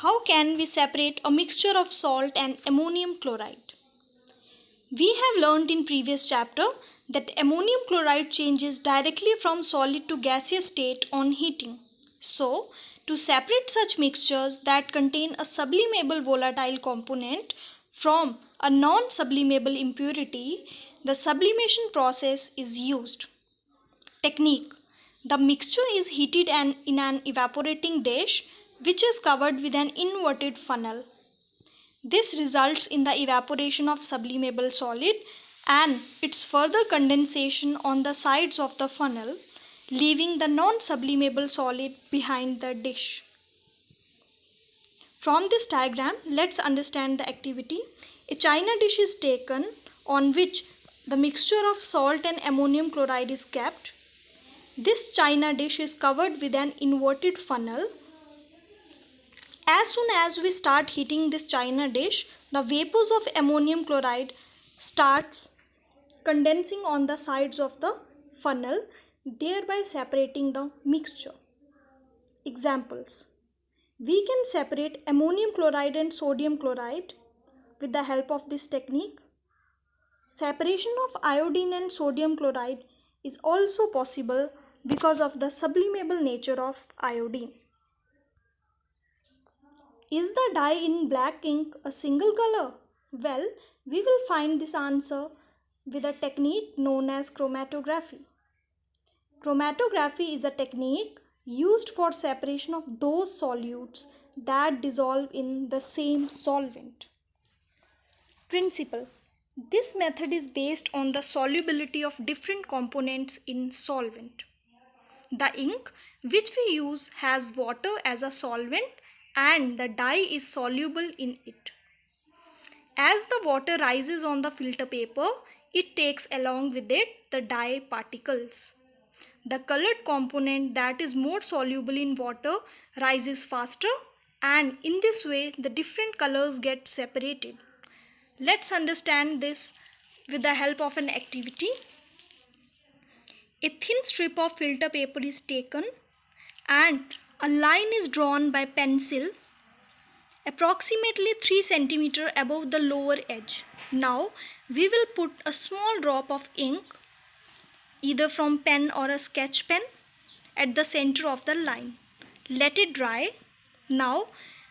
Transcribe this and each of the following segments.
How can we separate a mixture of salt and ammonium chloride? We have learned in previous chapter that ammonium chloride changes directly from solid to gaseous state on heating. So, to separate such mixtures that contain a sublimable volatile component from a non-sublimable impurity, the sublimation process is used. Technique: the mixture is heated in an evaporating dish which is covered with an inverted funnel. This results in the evaporation of sublimable solid and its further condensation on the sides of the funnel, leaving the non-sublimable solid behind the dish. From this diagram, let's understand the activity. A china dish is taken on which the mixture of salt and ammonium chloride is kept. This china dish is covered with an inverted funnel. As soon as we start heating this china dish, the vapors of ammonium chloride starts condensing on the sides of the funnel, thereby separating the mixture. Examples: we can separate ammonium chloride and sodium chloride with the help of this technique. Separation of iodine and sodium chloride is also possible because of the sublimable nature of iodine. Is the dye in black ink a single color? Well, we will find this answer with a technique known as chromatography. Chromatography is a technique used for separation of those solutes that dissolve in the same solvent. Principle: this method is based on the solubility of different components in solvent. The ink which we use has water as a solvent and the dye is soluble in it. As the water rises on the filter paper, it takes along with it the dye particles. The colored component that is more soluble in water rises faster, and in this way the different colors get separated. Let's understand this with the help of an activity. A thin strip of filter paper is taken and a line is drawn by pencil approximately 3 cm above the lower edge. Now we will put a small drop of ink, either from pen or a sketch pen, at the center of the line. Let it dry. Now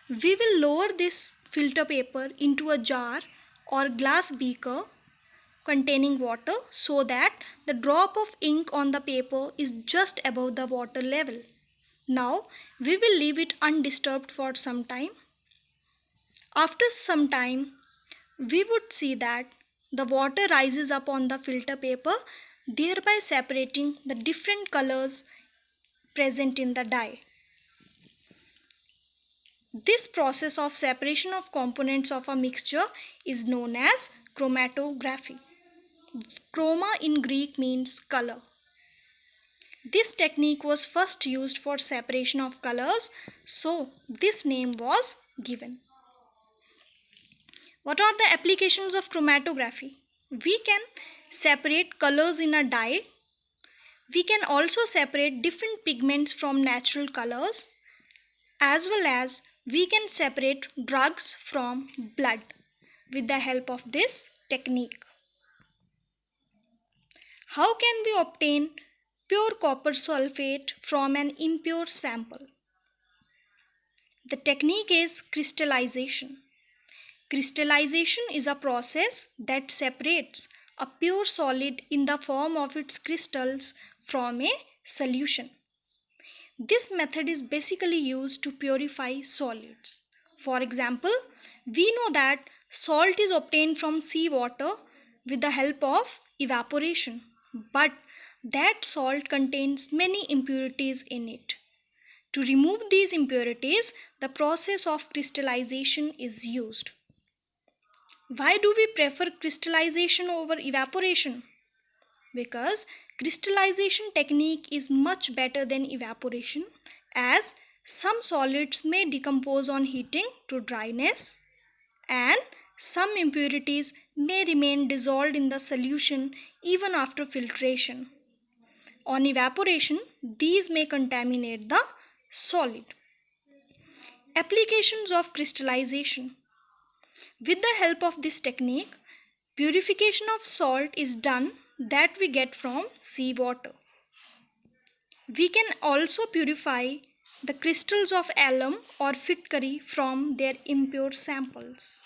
we will lower this filter paper into a jar or glass beaker containing water so that the drop of ink on the paper is just above the water level. Now we will leave it undisturbed for some time. After some time, we would see that the water rises up on the filter paper, thereby separating the different colors present in the dye. This process of separation of components of a mixture is known as chromatography. Chroma in Greek means color. This technique was first used for separation of colors, so this name was given. What are the applications of chromatography? We can separate colors in a dye. We can also separate different pigments from natural colors, as well as we can separate drugs from blood with the help of this technique. How can we obtain pure copper sulfate from an impure sample? The technique is crystallization. Crystallization is a process that separates a pure solid in the form of its crystals from a solution. This method is basically used to purify solids. For example, we know that salt is obtained from seawater with the help of evaporation, but that salt contains many impurities in it. To remove these impurities, the process of crystallization is used. Why do we prefer crystallization over evaporation? Because crystallization technique is much better than evaporation, as some solids may decompose on heating to dryness and some impurities may remain dissolved in the solution even after filtration. On evaporation, these may contaminate the solid. Applications of crystallization. With the help of this technique, purification of salt is done that we get from seawater. We can also purify the crystals of alum or fitkari from their impure samples.